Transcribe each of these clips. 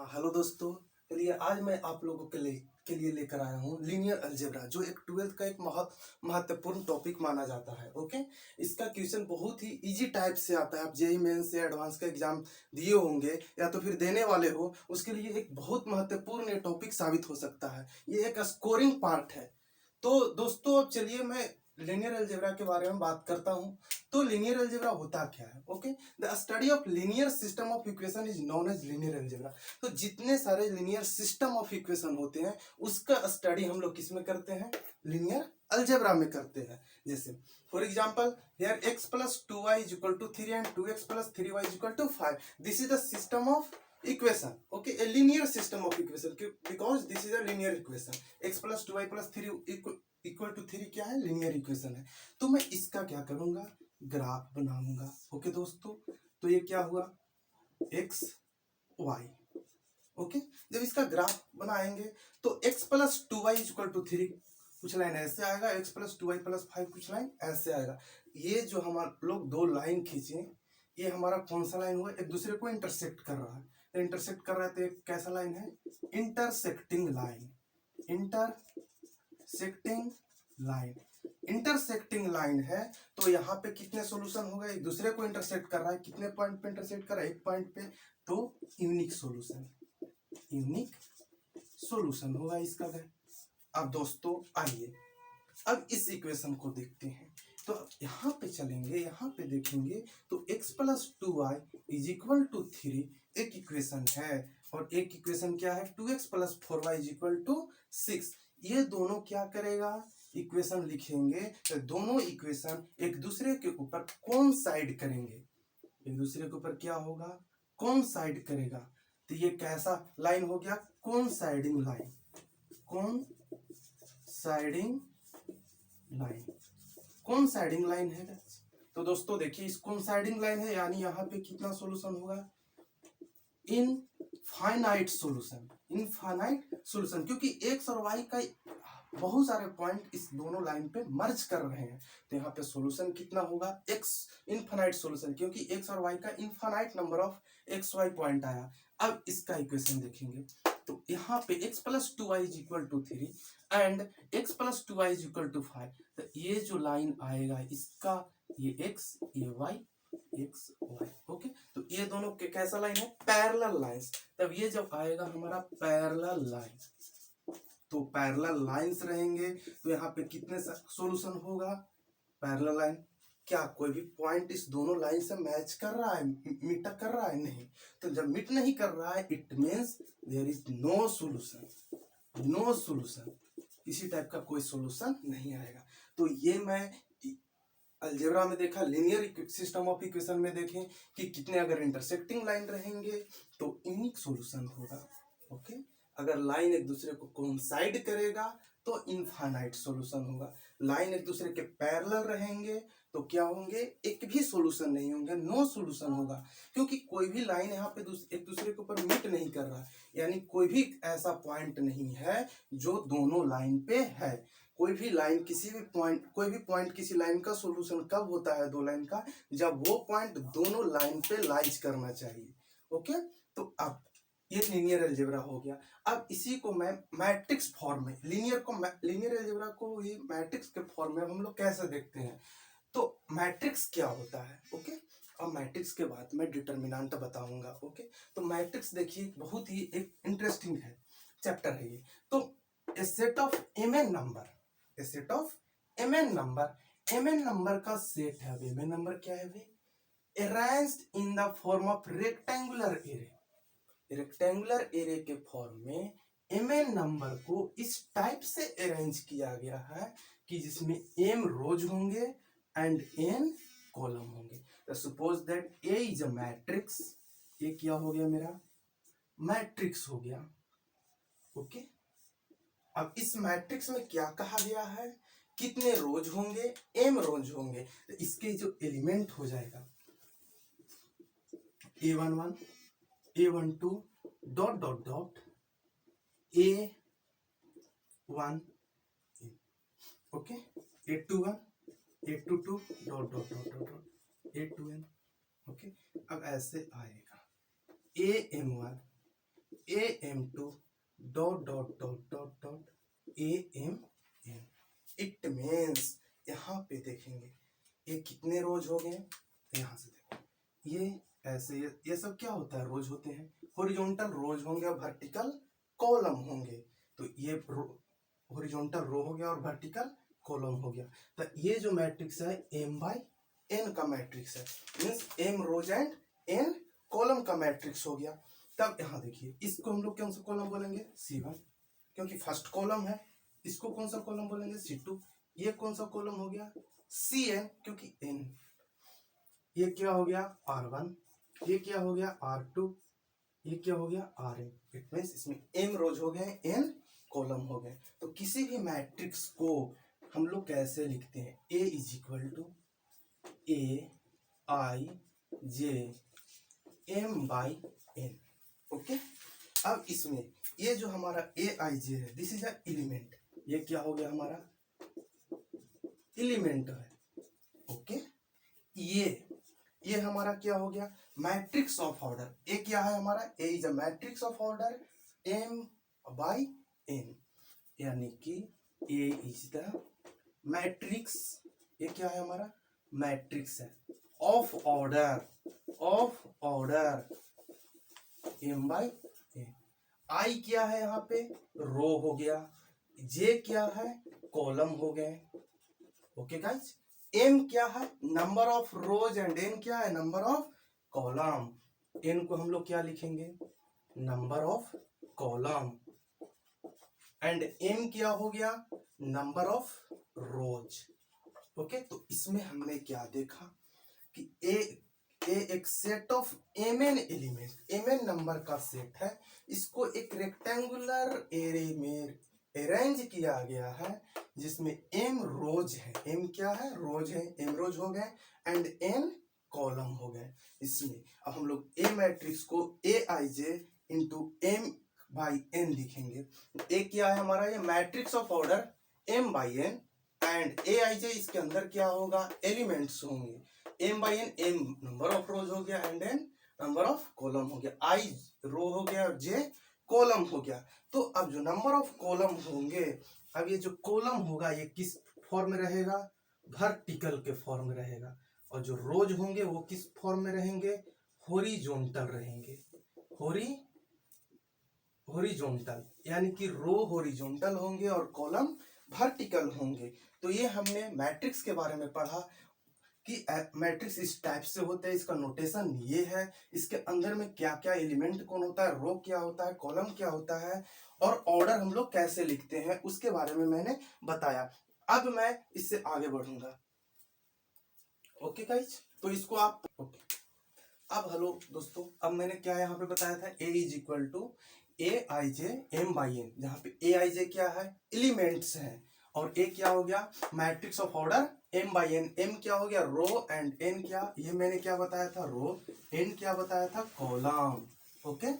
Hello दोस्तों। चलिए आज मैं आप लोगों के लिए लेकर आया हूँ लीनियर अलजेब्रा, जो एक 12th का एक बहुत महत्वपूर्ण टॉपिक माना जाता है। ओके, इसका क्वेश्चन बहुत ही इजी टाइप से आता है। आप जेईई मेंस से एडवांस का एग्जाम दिए होंगे या तो फिर देने वाले हो, उसके लिए एक बहुत महत्वपूर्ण ये टॉपिक साबित हो सकता है। ये एक स्कोरिंग पार्ट है। तो दोस्तों अब चलिए मैं लीनियर अलजेब्रा के बारे में बात करता हूँ। तो लीनियर अलजेब्रा होता क्या है? Okay, the study of linear system of equation is known as linear algebra. तो जितने सारे लीनियर सिस्टम ऑफ इक्वेशन होते हैं उसका स्टडी हम लोग किस में करते हैं? लीनियर अलजेब्रा में करते हैं। जैसे for example here x plus 2y is equal to 3 and 2x plus 3y is equal to 5। This is the system of equation. Okay, a linear system of equation because this is a linear equation. x plus 2y plus 3 equal to 3 क्या है? linear equation है। तो मैं इसका क्या करूंगा? Graph बनाऊंगा। Okay दोस्तों, तो ये क्या हुआ? x y। ओके, जब इसका ग्राफ बनाएंगे तो x plus 2y equal to 3 कुछ लाइन ऐसे आएगा, x प्लस 2y प्लस 5 कुछ लाइन ऐसे आएगा। ये जो हम लोग दो लाइन खींचे, ये हमारा कौन सा लाइन हुआ? एक दूसरे को इंटरसेक्ट कर रहा है। तो इंटरसेक्ट कर रहा है तो एक कैसा लाइन है? Intersecting line. Intersecting line, intersecting line है। तो यहाँ पे कितने सॉल्यूशन होगा? एक दूसरे को इंटरसेक्ट कर रहा है। कितने पॉइंट पे इंटरसेक्ट कर रहा है? एक पॉइंट पे। तो यूनिक सॉल्यूशन, यूनिक सॉल्यूशन होगा इसका। अब दोस्तों आइए अब इस इक्वेशन को देखते हैं। तो यहाँ पे चलेंगे, यहाँ पे देखेंगे तो x plus 2y is equal to 3 एक इक्वेशन है, और एक इक्वेशन क्या है? 2x plus 4y is equal to 6। ये दोनों क्या करेगा? इक्वेशन लिखेंगे तो दोनों इक्वेशन एक दूसरे के ऊपर कौन साइड करेंगे? एक दूसरे के ऊपर क्या होगा? कौन साइड करेगा? तो ये कैसा लाइन हो गया? कौन साइडिंग लाइन। कौन साइडिंग लाइन, कौन साइडिंग लाइन है? तो दोस्तों देखिए, इस कौन साइडिंग लाइन है, यानी यहाँ पे कितना सॉल्यूशन होगा? Infinite solution. इनफाइनाइट सॉल्यूशन, क्योंकि एक्स और वाई का बहुत सारे पॉइंट इस दोनों लाइन पे मर्ज कर रहे हैं। तो यहाँ पे सॉल्यूशन कितना होगा? एक्स इनफाइनाइट सॉल्यूशन, क्योंकि एक्स और वाई का infinite number of X Y point आया। अब इसका इक्वेशन देखेंगे तो यहाँ पे x plus 2y is equal to 3 and x plus 2y is equal to 5। तो ये जो लाइन आएगा इसका, ये x ये y, x y। ओके, तो ये दोनों के कैसा लाइन है? Parallel lines. तब ये जब आएगा हमारा पैरेलल लाइन, तो पैरेलल लाइंस रहेंगे तो यहाँ पे कितने सॉल्यूशन होगा? पैरेलल लाइन, क्या कोई भी पॉइंट इस दोनों लाइन से मैच कर रहा है, मीट कर रहा है? नहीं। तो जब मीट नहीं कर रहा है it means there is no solution. No solution, किसी टाइप का कोई सॉल्यूशन नहीं आएगा। तो ये मैं अलजेब्रा में देखा, लीनियर सिस्टम ऑफ इक्वेशन में देखें कि कितने अगर इंटरसेक्टिंग लाइन रहेंगे तो यूनिक सॉल्यूशन होगा। ओके, अगर लाइन एक दूसरे को कोइंसाइड करेगा तो इनफाइनाइट सॉल्यूशन होगा। लाइन एक दूसरे के पैरेलल रहेंगे तो क्या होंगे? एक भी सॉल्यूशन नहीं होंगे, नो सॉल्यूशन होगा, क्योंकि कोई भी लाइन यहाँ पे एक दूसरे के ऊपर मीट नहीं कर रहा है। यानी कोई भी ऐसा पॉइंट नहीं है जो दोनों लाइन पे है। कोई भी लाइन किसी भी पॉइंट, कोई भी पॉइंट किसी लाइन का सॉल्यूशन कब होता है? दो लाइन का, जब वो पॉइंट दोनों लाइन पे लाइज करना चाहिए। ओके, तो अब ये लीनियर अलजेब्रा हो गया। अब इसी को मैं मैट्रिक्स फॉर्म में, लीनियर अलजेब्रा को ही मैट्रिक्स के फॉर्म में हम लोग कैसे देखते हैं? तो मैट्रिक्स क्या होता है? ओके, अब मैट्रिक्स के बाद मैं डिटर्मिनेंट बताऊंगा। ओके, तो मैट्रिक्स देखिए बहुत ही एक इंटरेस्टिंग है, चैप्टर है ये। तो a set of mn number, a set of mn number, mn number का सेट है। mn नंबर क्या है भाई? Arranged in the form of rectangular array. Rectangular array के फॉर्म में mn नंबर को इस टाइप से अरेंज किया गया है कि जिसमें m रोज होंगे एंड n कॉलम होंगे। Suppose that A is a matrix. ये क्या हो गया? मेरा मैट्रिक्स हो गया। ओके, अब इस मैट्रिक्स में क्या कहा गया है? कितने रोज होंगे? m रोज होंगे। तो इसके जो एलिमेंट हो जाएगा A11 A12 dot dot dot A1, okay, A21 A22 dot dot dot dot dot A2n। Okay, अब ऐसे आएगा AM1 AM2 dot dot dot dot dot AMN। It means यहाँ पे देखेंगे ये कितने रोज हो गए, यहाँ से देखो ये ऐसे ये सब क्या होता है, रोज होते हैं। हॉरिजॉन्टल रोज होंगे और वर्टिकल कॉलम होंगे। तो ये हॉरिजॉन्टल रो हो गया और वर्टिकल कॉलम हो गया। तो ये जो मैट्रिक्स है M/N का मैट्रिक्स है, means M rows and N column का मैट्रिक्स हो गया। तब यहाँ देखिए इसको हम लोग कौन सा कॉलम बोलेंगे, C1, क्योंकि फर्स्ट कॉलम है। इसको कौन सा कॉलम बोलेंगे, C2। ये कौन सा कॉलम हो गया, Cn, क्योंकि N। ये क्या हो गया, R1। ये क्या हो गया, R2। ये क्या हो गया, Rn। इट मीन्स इसमें M रोज हो गए, N कॉलम हो गए। तो किसी भी मैट्रिक्स को हम लोग कैसे लिखते हैं, A is equal to Aij M/N। Okay, अब इसमें ये जो हमारा Aij है, दिस इज अ एलिमेंट। ये क्या हो गया, हमारा एलिमेंट है। ओके, ये हमारा क्या हो गया, मैट्रिक्स ऑफ ऑर्डर। ए क्या है हमारा, A is a matrix of order M/N, यानी कि ए इज द मैट्रिक्स। ये क्या है हमारा, मैट्रिक्स है ऑफ ऑर्डर M/N। आई क्या है यहाँ पे, रो हो गया। जे क्या है, कॉलम हो गए। ओके गाइस, एम क्या है, number of rows and N क्या है, नंबर ऑफ कॉलम। एन को हम लोग क्या लिखेंगे, number of column, and M क्या हो गया, नंबर ऑफ रोज। ओके, तो इसमें हमने क्या देखा कि ए एक set of mn element, mn number का सेट है। इसको एक रेक्टेंगुलर एरे में अरेंज किया गया है, जिसमें m रोज है, m क्या है, रोज है, m रोज हो गए एंड n कॉलम हो गए। इसमें अब हम लोग a मैट्रिक्स को Aij इंटू M/N लिखेंगे। a क्या है हमारा, ये matrix of order M/N and Aij इसके अंदर क्या होगा, एलिमेंट्स होंगे। M/N M नंबर ऑफ रोज हो गया and N number of column हो गया। I रो हो गया, J कॉलम हो गया। तो अब जो नंबर ऑफ कॉलम होंगे, अब ये जो कॉलम होगा ये किस फॉर्म में रहेगा, वर्टिकल के फॉर्म में रहेगा। और जो रोज होंगे वो किस फॉर्म में रहेंगे, हॉरिजॉन्टल रहेंगे। हॉरिजॉन्टल यानी कि रो हॉरिजॉन्टल होंगे और कॉलम वर्टिकल होंगे। तो ये हमने मैट्रिक्स के बारे में पढ़ा कि मैट्रिक्स इस टाइप से होता है, इसका नोटेशन ये है, इसके अंदर में क्या क्या एलिमेंट कौन होता है, रो क्या होता है, कॉलम क्या होता है, और ऑर्डर हम लोग कैसे लिखते हैं उसके बारे में मैंने बताया। अब मैं इससे आगे बढ़ूंगा। ओके गाइज, तो इसको आप अब हेलो दोस्तों, अब मैंने क्या यहाँ पे बताया था, A is equal to Aij M/N, जहाँ पे Aij क्या है, एलिमेंट्स हैं, और A क्या हो गया, matrix of order M/N। M क्या हो गया, रो एंड N क्या, ये मैंने क्या बताया था, रो, N क्या बताया था, कॉलम। ओके,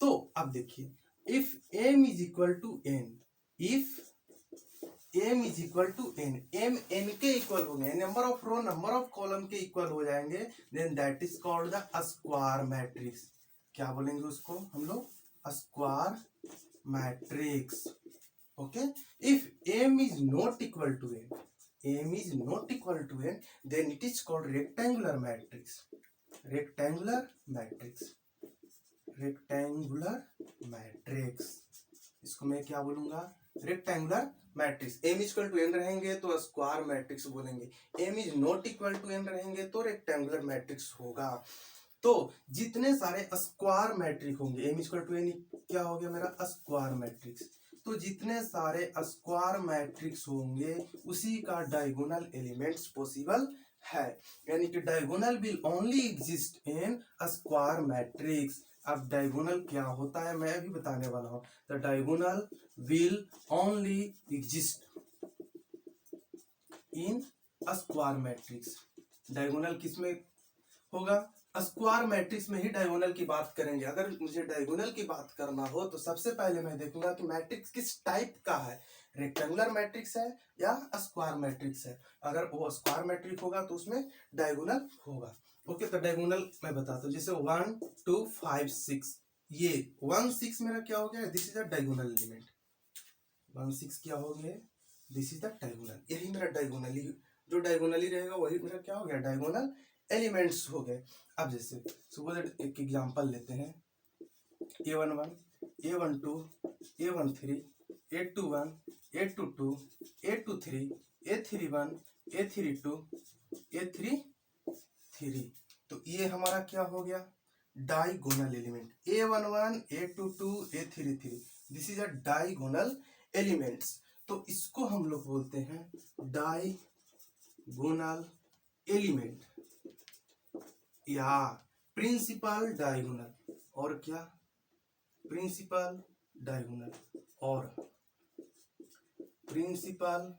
तो अब देखिए, if M is equal to N, if M is equal to N, M N के इक्वल हो गए, number of row number of column के इक्वल हो जाएंगे, then that is called the square matrix. क्या बोलेंगे उसको हम लोग, square matrix. Okay, if M is not equal to N, M is not equal to N, then it is called rectangular matrix, rectangular matrix, rectangular matrix। इसको मैं क्या बोलूंगा, rectangular matrix. M equal to N रहेंगे तो square matrix बोलेंगे, M is not equal to N रहेंगे तो rectangular matrix होगा। तो जितने सारे स्क्वायर मैट्रिक्स होंगे, M इक्वल टू N क्या हो गया मेरा, स्क्वायर मैट्रिक्स। तो जितने सारे स्क्वायर मैट्रिक्स होंगे उसी का डायगोनल एलिमेंट्स पॉसिबल है, यानी कि diagonal will only exist in square matrix. अब डायगोनल क्या होता है मैं अभी बताने वाला हूं। The diagonal will only exist in square matrix. Diagonal किसमें होगा, स्क्वायर मैट्रिक्स में ही डायगोनल की बात करेंगे। अगर मुझे डायगोनल की बात करना हो तो सबसे पहले मैं देखूंगा कि मैट्रिक्स किस टाइप का है, रेक्टेंगुलर मैट्रिक्स है या स्क्वायर मैट्रिक्स है। अगर वो स्क्वायर मैट्रिक्स होगा तो उसमें डायगोनल होगा। ओके, तो डायगोनल मैं बताता हूँ, जैसे 1 2 5 6 ये 1 6 मेरा क्या हो गया, this is a diagonal element. 1 6 क्या हो गया, दिस इज द डायगोनल, यही मेरा डायगोनली, जो डायगोनली रहेगा वही मेरा क्या हो गया, डायगोनल एलिमेंट्स हो गए। अब जैसे सपोज एक एग्जांपल लेते हैं, A11 A12 A13 A21 A22 A23 A31 A32 A33, तो ये हमारा क्या हो गया, diagonal element. A11 A22 A33, this is a diagonal elements. तो इसको हम लोग बोलते हैं डायगोनल एलिमेंट या प्रिंसिपल डायगोनल, और क्या, प्रिंसिपल डायगोनल और प्रिंसिपल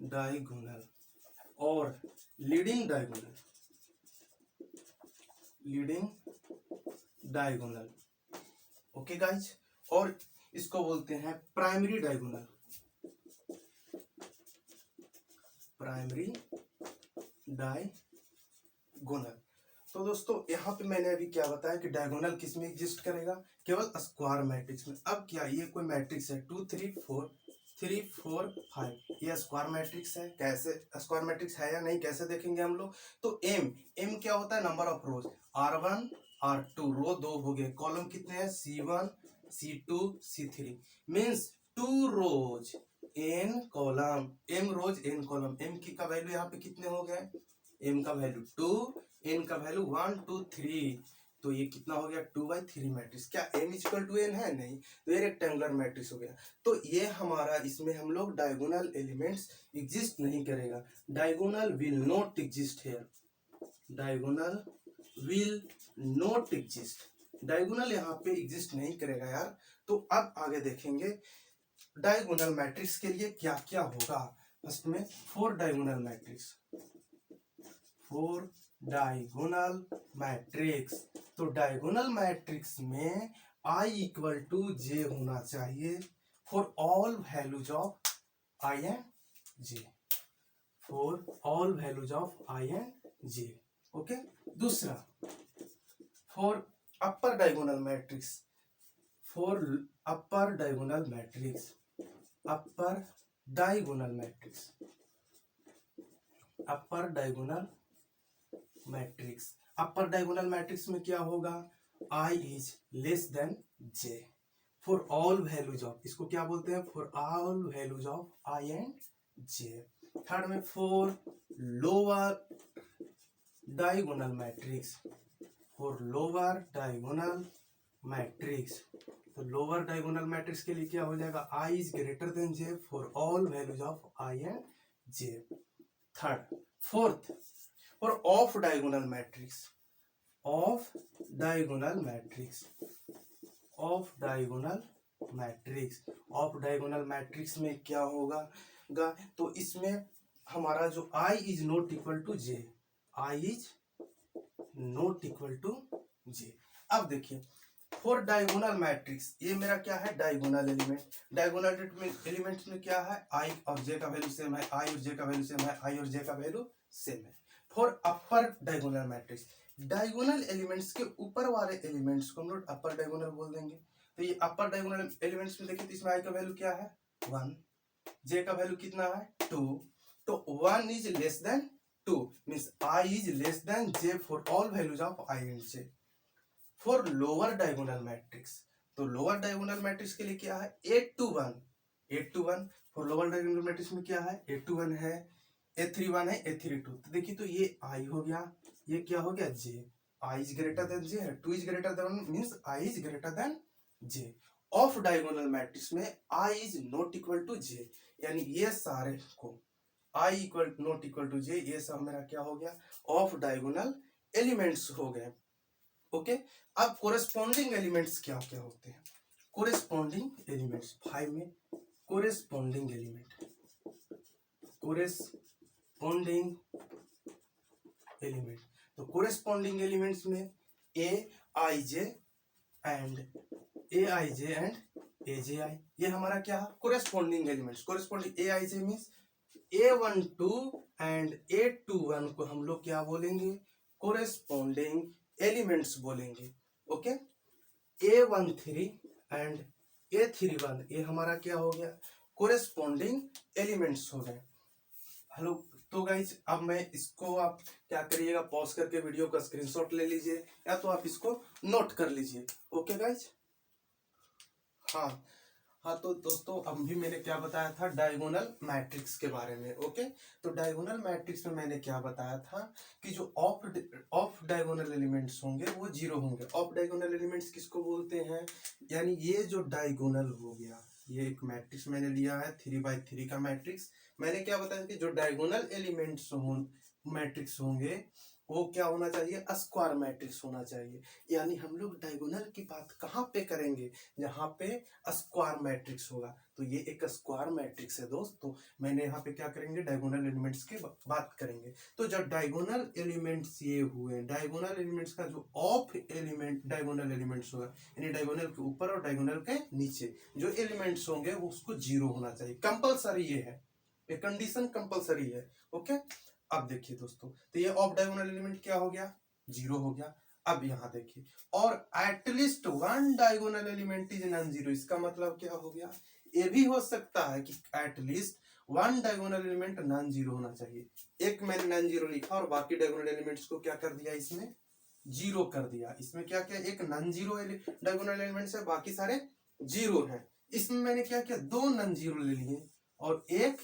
डायगोनल और leading diagonal, leading diagonal. Okay guys, और इसको बोलते हैं प्राइमरी डायगोनल, प्राइमरी डायगोनल। तो दोस्तों यहाँ पे मैंने अभी क्या बताया कि डायगोनल किस में एग्जिस्ट करेगा, केवल स्क्वायर मैट्रिक्स में। अब क्या ये कोई मैट्रिक्स है 2 3 4 3 4 5, ये स्क्वायर मैट्रिक्स है, कैसे स्क्वायर मैट्रिक्स है या नहीं कैसे देखेंगे हम लोग। तो एम क्या होता है, number of rose, R1 R2, रो 2 हो गए, कॉलम कितने हैं C1 C2 C3, मीन्स 2 रोज n कॉलम, m रोज n कॉलम। m की का वैल्यू यहाँ पे कितने हो गए, m का वैल्यू 2, n का वैल्यू 1 2 3, तो ये कितना हो गया 2/3 मैट्रिक्स। क्या m इक्वल टू n है, नहीं, तो ये रेक्टेंगुलर मैट्रिक्स हो गया। तो ये हमारा, इसमें हम लोग डायगोनल एलिमेंट्स एग्जिस्ट नहीं करेगा, diagonal will not exist here, diagonal will not exist, diagonal यहाँ पे एग्जिस्ट नहीं करेगा यार। तो अब आगे देखेंगे डायगोनल मैट्रिक्स के लिए क्या क्या होगा। फर्स्ट में 4 डायगोनल मैट्रिक्स, 4 डायगोनल मैट्रिक्स। तो डायगोनल मैट्रिक्स में I इक्वल टू J होना चाहिए for all values of I and J, for all values of I and J। Okay, दूसरा for upper diagonal matrix, for upper diagonal matrix, upper diagonal matrix, upper diagonal matrix, upper diagonal matrix में क्या होगा, I is less than J for all values of, इसको क्या बोलते हैं, for all values of I and J। Third में for lower diagonal matrix, for lower diagonal matrix, तो lower diagonal matrix के लिए क्या हो जाएगा, I is greater than J for all values of I and J। Third, fourth for off diagonal matrix, off diagonal matrix, off diagonal matrix, off diagonal matrix में क्या होगा, तो इसमें हमारा जो I is not equal to J, I is not equal to J। अब देखिए for diagonal matrix, ये मेरा क्या है, डायगोनल एलिमेंट, डायगोनल एलिमेंट्स में क्या है, I और J का वैल्यू सेम है, I और J का वैल्यू सेम है, I और J का वैल्यू सेम है। For upper diagonal matrix, diagonal elements के ऊपर वाले एलिमेंट्स को हम लोग अपर डायगोनल बोल देंगे। तो ये अपर डायगोनल एलिमेंट्स में देखिए, तो इसमें I का वैल्यू क्या है 1, J का वैल्यू कितना है 2, तो 1 is less then 2 means I is less than J for all values of I and J। For lower diagonal matrix, तो लोअर डायगोनल मैट्रिक्स के लिए क्या है 8 to 1, 8 to 1 for lower diagonal matrix में क्या है 8 to 1 है, A31 है A32, तो देखिए तो ये I हो गया, ये क्या हो गया J, I is greater than J है, 2 is greater than means I is greater than J। Off diagonal matrix में I is not equal to J, यानी ये सारे को I equal not equal to J, ये सब मेरा क्या हो गया ऑफ डायगोनल एलिमेंट्स हो गए। ओके, अब कोरेस्पॉन्डिंग एलिमेंट्स क्या क्या होते हैं, कोरेस्पॉन्डिंग एलिमेंट्स 5 में, कोरेस्पॉन्डिंग एलिमेंट, कोरेस्पॉन्डिंग एलिमेंट, तो कोरेस्पॉन्डिंग एलिमेंट्स में Aij एंड Aj, ये हमारा क्या है corresponding elements. Corresponding Aij means A12 and A21 को हम लोग क्या बोलेंगे, कोरेस्पॉन्डिंग एलिमेंट्स बोलेंगे। ओके, A13 एंड A31 ये हमारा क्या हो गया, कोरेस्पॉन्डिंग एलिमेंट्स हो गए। हेलो, तो गाइज अब मैं इसको आप क्या करिएगा, पॉज करके वीडियो का स्क्रीनशॉट ले लीजिए या तो आप इसको नोट कर लीजिए। ओके गाइज, हाँ हाँ, तो दोस्तों अब भी मैंने क्या बताया था डायगोनल मैट्रिक्स के बारे में। ओके, तो डायगोनल मैट्रिक्स में मैंने क्या बताया था कि जो ऑफ डायगोनल एलिमेंट्स होंगे वो जीरो होंगे। ऑफ डायगोनल एलिमेंट्स किसको बोलते हैं, यानी ये जो डायगोनल हो गया, ये एक मैट्रिक्स मैंने लिया है 3x3 का मैट्रिक्स। मैंने क्या बताया कि जो डायगोनल एलिमेंट्स मैट्रिक्स होंगे वो क्या होना चाहिए, स्क्वायर मैट्रिक्स होना चाहिए। यानी हम लोग डायगोनल की बात कहाँ पे करेंगे, जहाँ पे स्क्वायर मैट्रिक्स होगा। तो ये एक स्क्वायर मैट्रिक्स है दोस्त। तो मैंने यहाँ पे क्या करेंगे, डायगोनल एलिमेंट्स की बात करेंगे। तो जब डायगोनल एलिमेंट्स ये हुए, डायगोनल एलिमेंट्स का जो ऑफ एलिमेंट डायगोनल एलिमेंट्स होगा, यानी डायगोनल के ऊपर और डायगोनल के नीचे जो एलिमेंट्स होंगे वो उसको जीरो होना चाहिए। कंपलसरी ये है, ये कंडीशन कंपलसरी है। ओके, अब देखिए दोस्तों, तो ये ऑफ डायगोनल एलिमेंट क्या हो गया, जीरो हो गया। अब यहां देखिए, और at least one diagonal element is non zero, इसका मतलब क्या हो गया, ये भी हो सकता है कि at least one diagonal element non zero होना चाहिए। एक मैंने नॉन जीरो लिखा और बाकी डायगोनल एलिमेंट्स को क्या कर दिया, इसमें जीरो कर दिया। इसमें क्या क्या, एक नॉन जीरो डायगोनल एलिमेंट्स है, बाकी सारे जीरो हैं। इसमें मैंने क्या किया, दो नॉन जीरो ले लिए और एक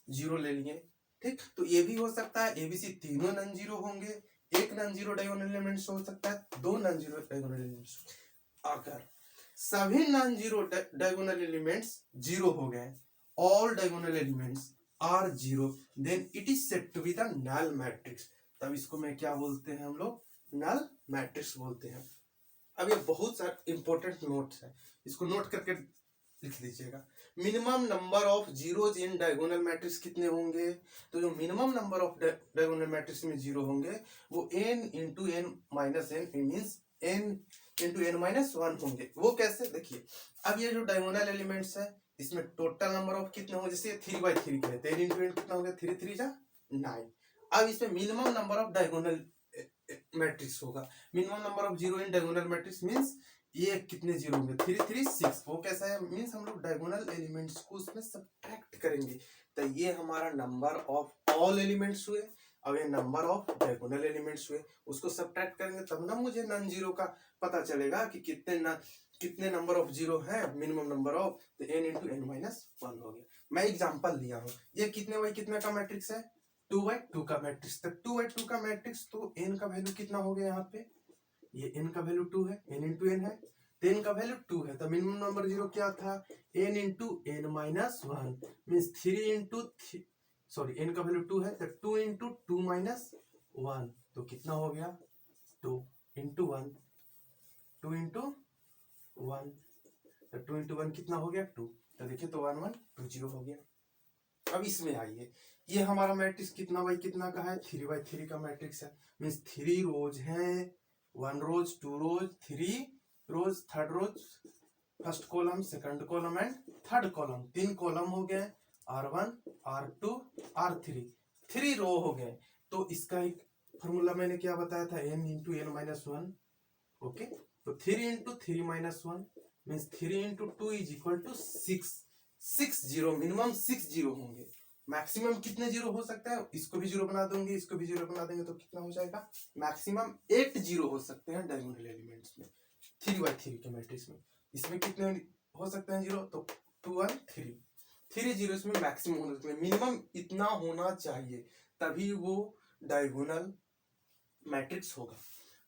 जीरो ले लिए। ठीक, तो ये भी हो सकता है एबीसी तीनों नॉन जीरो होंगे, एक नॉन जीरो डायगोनल एलिमेंट्स हो सकता है, दो नॉन जीरो डायगोनल एलिमेंट्स। अगर सभी non zero diagonal elements zero हो गए, all diagonal elements are zero, then it is said to be the null matrix. तब इसको मैं क्या बोलते हैं, हम लोग नल मैट्रिक्स बोलते हैं। अब ये बहुत सारे इंपॉर्टेंट नोट्स है, इसको नोट करके लिख लीजिएगा। Minimum number of zeros in diagonal matrix कितने होंगे, तो जो minimum number of diagonal matrix में जीरो होंगे वो n into N minus N, means n into N minus one होंगे। वो कैसे, देखिए अब ये जो डायगोनल एलिमेंट्स है इसमें टोटल नंबर ऑफ कितने होंगे, जैसे 3x3 का है, 10 इंटू एन कितना हो गया, 3 3 जा 9। अब इसमें minimum number of diagonal matrix होगा, minimum number of zero in diagonal matrix means ये कितने जीरो होंगे, 3 3 6। वो कैसा है, मींस हम लोग डायगोनल एलिमेंट्स को उसमें सब्ट्रैक्ट करेंगे। तो ये हमारा नंबर ऑफ ऑल एलिमेंट्स हुए, अब ये नंबर ऑफ डायगोनल एलिमेंट्स हुए, उसको सब्ट्रैक्ट करेंगे तब ना मुझे नॉन जीरो का पता चलेगा कि कितने नंबर ऑफ जीरो है, मिनिमम नंबर ऑफ, तो n into N minus one हो गया। मैं एग्जांपल लिया हूँ, ये कितने बाई कितने का मैट्रिक्स है, 2x2 का मैट्रिक्स। तो 2x2 का मैट्रिक्स, तो n का वैल्यू कितना हो गया, यहाँ पे ये n का वैल्यू 2 है, n इंटू एन है, तो n का वैल्यू 2 है, तो मिनिमम नंबर जीरो क्या था, n into N minus one, means 3 into sorry n का वैल्यू 2 है, तो 2 इंटू 2 माइनस वन, तो कितना हो गया 2 इंटू वन, 2 इंटू वन, तो 2 इंटू वन कितना हो गया 2, तो देखिए तो 1 1 2 0 हो गया। अब इसमें आइए, ये हमारा मैट्रिक्स कितना बाई कितना का है, 3x3 का मैट्रिक्स है, मीन्स 3 रोज है, 1 rows, 2 rows, 3 rows, third rows, first column, second column and third column, 3 column हो गए, R1 R2 R3, 3 रो हो गए। तो इसका एक फॉर्मूला मैंने क्या बताया था, n into N minus one. Okay, तो 3 into 3 minus one means 3 into 2 is equal to 6। 6 zero, minimum 6 zero होंगे, मैक्सिमम कितने जीरो हो सकता है, इसको भी जीरो बना देंगे, इसको भी जीरो बना देंगे, तो कितना हो जाएगा, मैक्सिमम 8 जीरो हो सकते हैं डायगोनल एलिमेंट्स में, 3x3 के मैट्रिक्स में। इसमें कितने हो सकते हैं जीरो, तो 2 1 3, 3 जीरो इसमें मैक्सिमम होना चाहिए, मिनिमम इतना होना चाहिए, तभी वो डायगोनल मैट्रिक्स होगा।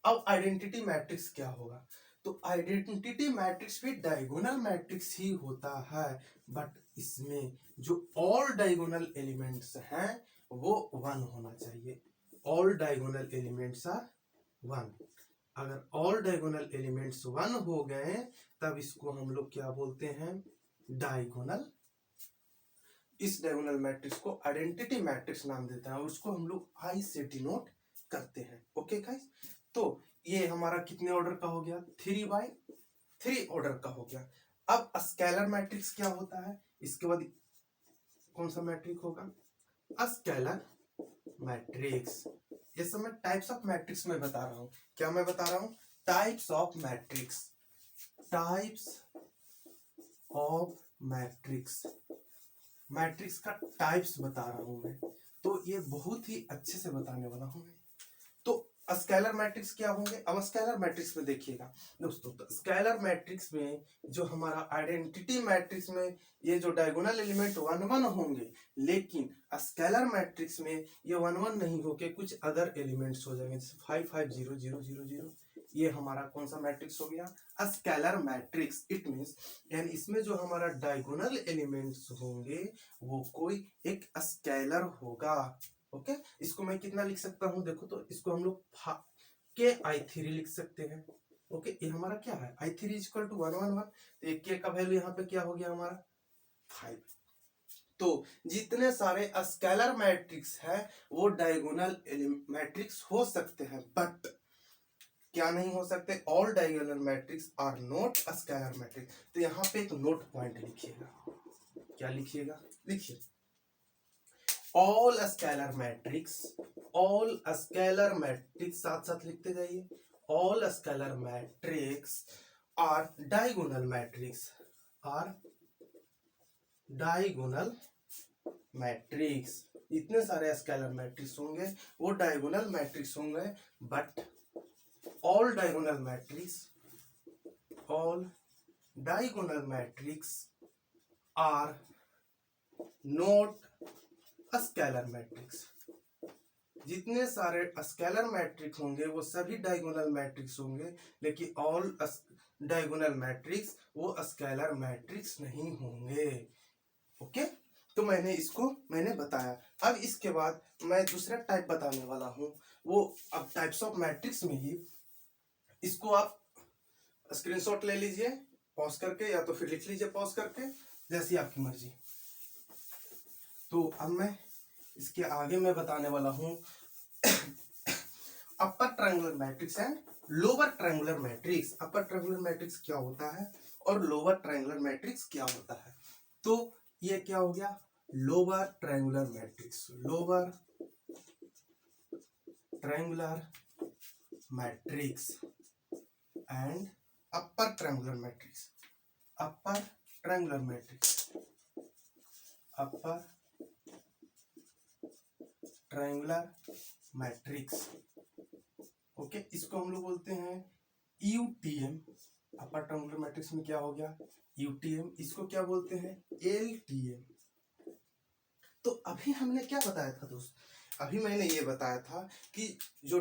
अब आइडेंटिटी मैट्रिक्स क्या होगा, तो आइडेंटिटी मैट्रिक्स भी डायगोनल मैट्रिक्स ही होता है, बट इसमें जो ऑल डायगोनल एलिमेंट्स हैं वो 1 होना चाहिए। All diagonal elements are 1। अगर ऑल डायगोनल एलिमेंट्स 1 हो गए तब इसको हम लोग क्या बोलते हैं, डायगोनल। इस डायगोनल मैट्रिक्स को आइडेंटिटी मैट्रिक्स नाम देता है और उसको हम लोग आई से डिनोट करते हैं। ओके गाइस, तो ये हमारा कितने ऑर्डर का हो गया, 3x3 ऑर्डर का हो गया। अब स्केलर मैट्रिक्स क्या होता है, इसके बाद कौन सा मैट्रिक्स होगा, स्केलर मैट्रिक्स। ये सब मैं टाइप्स ऑफ मैट्रिक्स में बता रहा हूँ, क्या मैं बता रहा हूँ, types of matrix. Types of matrix, matrix का टाइप्स बता रहा हूं मैं, तो ये बहुत ही अच्छे से बताने वाला हूं मैं। तो स्केलर मैट्रिक्स क्या होंगे? अब स्केलर मैट्रिक्स में देखिएगा दोस्तों, तो स्केलर मैट्रिक्स में जो हमारा आइडेंटिटी मैट्रिक्स में ये जो डायगोनल एलिमेंट 1 1 होंगे, लेकिन स्केलर मैट्रिक्स में ये 1 1 नहीं होके कुछ अदर एलिमेंट्स हो जाएंगे, जैसे 5 5 0 0 0 0। ये हमारा कौन सा मैट्रिक्स हो गया? Scalar matrix. इट मींस यानी इसमें जो हमारा डायगोनल एलिमेंट्स होंगे वो कोई एक स्केलर होगा। ओके, इसको मैं कितना लिख सकता हूं? देखो तो इसको हम लोग के I3 लिख सकते हैं। ओके, ये हमारा क्या है? I3 इक्वल टू 1 1 1, तो एक के का वैल्यू यहाँ पे क्या हो गया हमारा? 5। तो जितने सारे स्केलर मैट्रिक्स है वो डायगोनल मैट्रिक्स हो सकते हैं, बट क्या नहीं हो सकते? All diagonal matrix are not scalar matrix. तो यहाँ पे एक नोट पॉइंट लिखिएगा। क्या लिखिएगा? लिखिए all scalar matrix, all scalar matrix साथ साथ लिखते जाइए। All scalar matrix are diagonal matrix, are diagonal matrix. इतने सारे स्केलर मैट्रिक्स होंगे वो डायगोनल मैट्रिक्स होंगे, but all diagonal matrix, all diagonal matrix are not scalar matrix. जितने सारे स्केलर मैट्रिक्स होंगे वो सभी डायगोनल मैट्रिक्स होंगे, लेकिन ऑल डायगोनल मैट्रिक्स वो स्केलर मैट्रिक्स नहीं होंगे। ओके, तो मैंने बताया। अब इसके बाद मैं दूसरा टाइप बताने वाला हूं, वो अब टाइप्स ऑफ मैट्रिक्स में ही, इसको आप स्क्रीनशॉट ले लीजिए पॉज करके, या तो फिर लिख लीजिए पॉज करके, जैसी आपकी मर्जी। तो अब मैं इसके आगे मैं बताने वाला हूं अपर triangular matrix and lower triangular matrix. Upper triangular matrix क्या होता है और लोअर ट्रायंगुलर मैट्रिक्स क्या होता है? तो ये क्या हो गया? Lower triangular matrix, lower triangular matrix and upper triangular matrix, upper triangular matrix, upper triangular matrix. Okay, इसको हम लोग बोलते हैं यूटीएम। अपर ट्रायंगुलर मैट्रिक्स में क्या हो गया? यूटीएम। इसको क्या बोलते हैं? एलटीएम। तो अभी हमने क्या बताया था दोस्त? अभी मैंने ये बताया था कि जो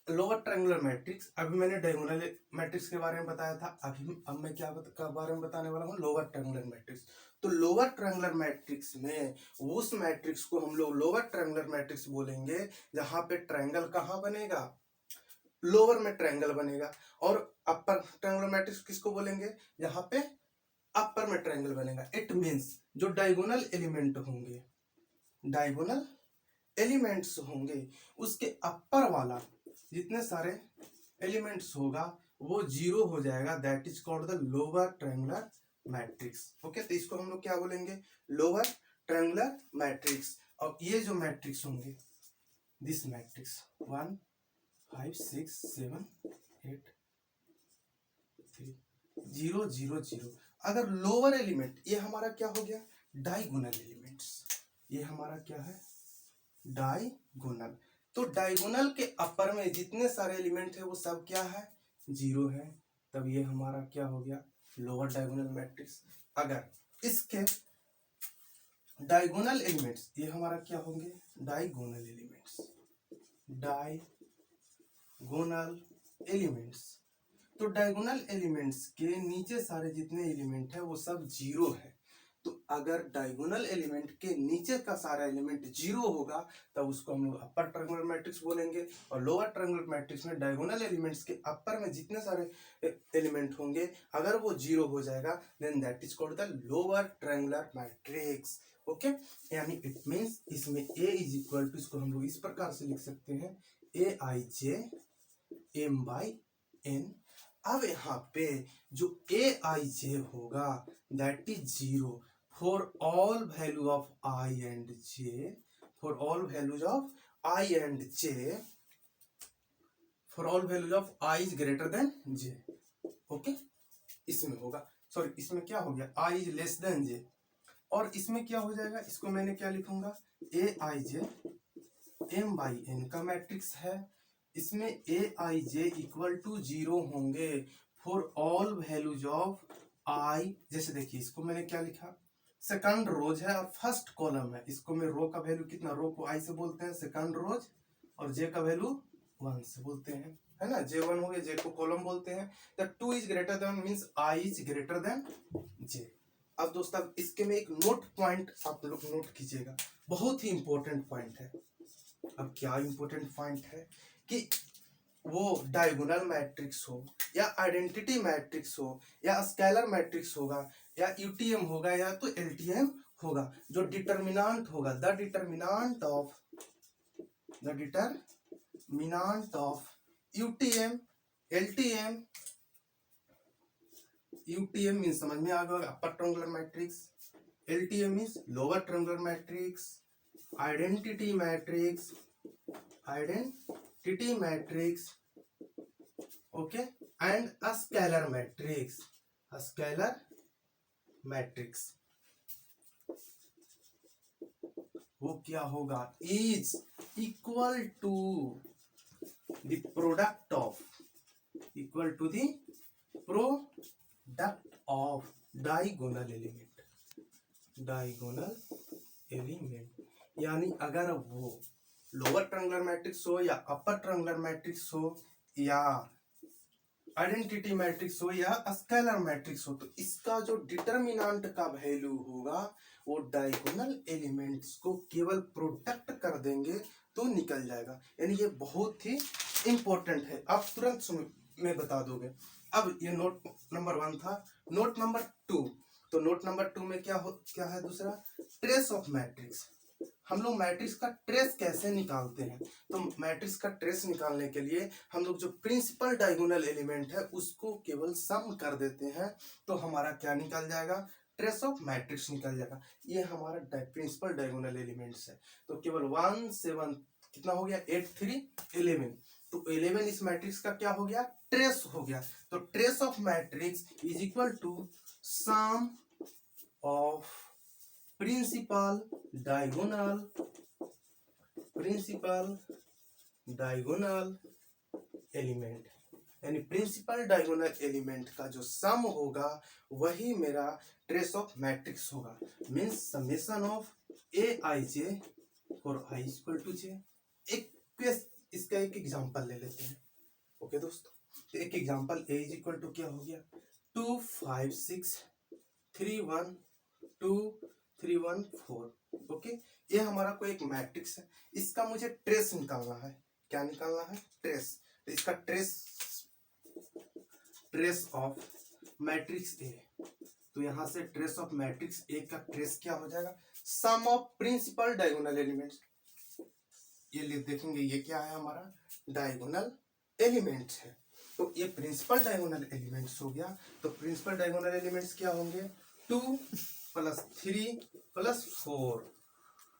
लोअर ट्रायंगुलर मैट्रिक्स, अभी मैंने डायगोनल मैट्रिक्स के बारे में बताया था, अब मैं क्या बारे में बताने वाला हूँ? Lower triangular matrix. तो लोअर ट्रायंगुलर मैट्रिक्स में उस मैट्रिक्स को हम लोग लोअर ट्रायंगुलर मैट्रिक्स बोलेंगे जहां पे ट्रायंगल कहाँ बनेगा? लोअर में ट्रायंगल बनेगा। और अपर ट्रायंगुलर मैट्रिक्स किसको बोलेंगे? जहां पे अपर में ट्रायंगल बनेगा। इट मींस जो डायगोनल एलिमेंट होंगे, डायगोनल एलिमेंट्स होंगे, उसके अपर वाला जितने सारे एलिमेंट्स होगा वो 0 हो जाएगा। That is called the lower triangular matrix. Okay, तो इसको हम लोग क्या बोलेंगे? Lower triangular matrix. और ये जो मैट्रिक्स होंगे, दिस मैट्रिक्स 1 5 6 7 8 3 0 0 0, अगर लोअर एलिमेंट, ये हमारा क्या हो गया? Diagonal elements. ये हमारा क्या है? डायगोनल। तो डायगोनल के अपर में जितने सारे एलिमेंट है वो सब क्या है? 0 है। तब ये हमारा क्या हो गया? Lower diagonal matrix. अगर इसके डायगोनल एलिमेंट्स, ये हमारा क्या होंगे? Diagonal elements, diagonal elements. तो डायगोनल एलिमेंट्स के नीचे सारे जितने एलिमेंट है वो सब 0 है। तो अगर डायगोनल एलिमेंट के नीचे का सारा एलिमेंट 0 होगा तब उसको हम लोग अपर ट्रायंगुलर मैट्रिक्स बोलेंगे। और लोअर ट्रायंगुलर मैट्रिक्स में डायगोनल एलिमेंट्स के अपर में जितने सारे एलिमेंट होंगे अगर वो 0 हो जाएगा then that is called the lower triangular matrix. Okay, यानी इट मींस इसमें A इज इक्वल टू, इसको हम लोग इस प्रकार से लिख सकते हैं, AIJ M/N। अब यहाँ पे जो AIJ होगा that is 0 for all value of I and J, for all values of I and J, for all values of I is greater than J। Okay, इसमें होगा, सॉरी इसमें क्या हो गया, आई इज लेस देन जे, और इसमें क्या हो जाएगा, इसको मैंने क्या लिखूंगा, ए I J M by N का मैट्रिक्स है, इसमें ए आई जे इक्वल टू 0 होंगे फॉर ऑल वैल्यूज ऑफ आई। जैसे देखिए इसको मैंने क्या लिखा, सेकंड रोज है और फर्स्ट कॉलम है, इसको मैं रो का वैल्यू कितना, रो को आई से बोलते हैं सेकंड रोज, और जे का वैल्यू 1 से बोलते हैं, है ना, जे 1 हो गया, जे को कॉलम बोलते हैं। The 2 is greater than means I is greater than J. अब दोस्तों इसके में एक नोट पॉइंट आप लोग नोट कीजिएगा, बहुत ही इंपॉर्टेंट पॉइंट है। अब क्या इंपॉर्टेंट पॉइंट है कि वो डायगोनल मैट्रिक्स हो या आइडेंटिटी मैट्रिक्स हो या स्केलर मैट्रिक्स होगा या यूटीएम होगा या तो एलटीएम होगा, जो डिटर्मिनेंट होगा, the determinant of UTM LTM, UTM mean समझ में आ गया upper triangular matrix, LTM means lower triangular matrix, identity matrix, okay, and a scalar matrix, वो क्या होगा, is equal to the product of diagonal element, यानी अगर वो लोअर ट्रायंगुलर मैट्रिक्स हो या अपर ट्रायंगुलर मैट्रिक्स हो या आइडेंटिटी मैट्रिक्स हो या स्केलर मैट्रिक्स हो, तो इसका जो डिटर्मिनेंट का वैल्यू होगा वो डायगोनल एलिमेंट्स को केवल प्रोडक्ट कर देंगे तो निकल जाएगा, यानी ये बहुत ही इंपॉर्टेंट है, आप तुरंत में बता दोगे। अब ये नोट नंबर 1 था। नोट नंबर 2, तो नोट नंबर 2 में क्या है दूसरा, ट्रेस ऑफ मैट्रिक्स। हम लोग मैट्रिक्स का ट्रेस कैसे निकालते हैं, तो मैट्रिक्स का ट्रेस निकालने के लिए हम लोग जो प्रिंसिपल डायगोनल एलिमेंट है उसको केवल सम कर देते हैं, तो हमारा क्या निकल जाएगा, ट्रेस ऑफ मैट्रिक्स निकल जाएगा। ये हमारा प्रिंसिपल डायगोनल एलिमेंट्स है, तो केवल 1 से 1 कितना हो गया, 8 3 11, तो 11 इस मैट्रिक्स का क्या हो गया, ट्रेस हो गया। तो trace of matrix is equal to sum of principal diagonal element, यानी प्रिंसिपल डायगोनल एलिमेंट का जो सम होगा वही मेरा ट्रेस ऑफ मैट्रिक्स होगा, means summation of A I J और आई इक्वल टू जे। इसका एक एग्जांपल ले लेते हैं, ओके दोस्तों, तो एक example A is equal to क्या हो गया, 2 5 6 3 1 2 3 1 4, ओके, ये हमारा कोई एक मैट्रिक्स है, इसका मुझे ट्रेस निकालना है, क्या निकालना है, ट्रेस, तो इसका ट्रेस ऑफ मैट्रिक्स ए, तो यहां से ट्रेस ऑफ मैट्रिक्स ए का ट्रेस क्या हो जाएगा, सम ऑफ प्रिंसिपल डायगोनल एलिमेंट्स, ये देखेंगे ये क्या है, हमारा डायगोनल एलिमेंट्स है, तो ये प्रिंसिपल डायगोनल एलिमेंट्स हो गया। तो प्रिंसिपल डायगोनल एलिमेंट्स क्या होंगे, 2 + 3 + 4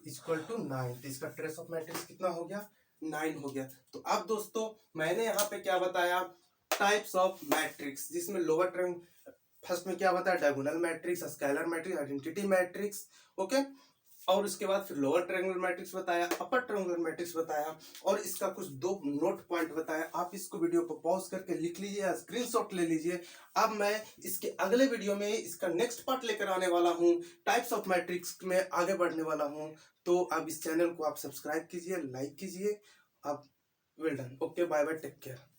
= 9, तो इसका ट्रेस ऑफ मैट्रिक्स कितना हो गया, 9 हो गया। तो अब दोस्तों मैंने यहाँ पे क्या बताया, टाइप्स ऑफ मैट्रिक्स, जिसमें लोअर टर्म फर्स्ट में क्या बताया, diagonal matrix, scalar matrix, identity matrix, okay, और उसके बाद फिर लोअर ट्रायंगुलर मैट्रिक्स बताया, अपर ट्रायंगुलर मैट्रिक्स बताया, और इसका कुछ 2 नोट पॉइंट बताया। आप इसको वीडियो को पॉज करके लिख लीजिए या स्क्रीनशॉट ले लीजिए। अब मैं इसके अगले वीडियो में इसका नेक्स्ट पार्ट लेकर आने वाला हूं, टाइप्स ऑफ मैट्रिक्स में आगे बढ़ने वाला हूं। तो अब इस चैनल को आप सब्सक्राइब कीजिए, लाइक कीजिए। अब well done, okay, bye bye, take care.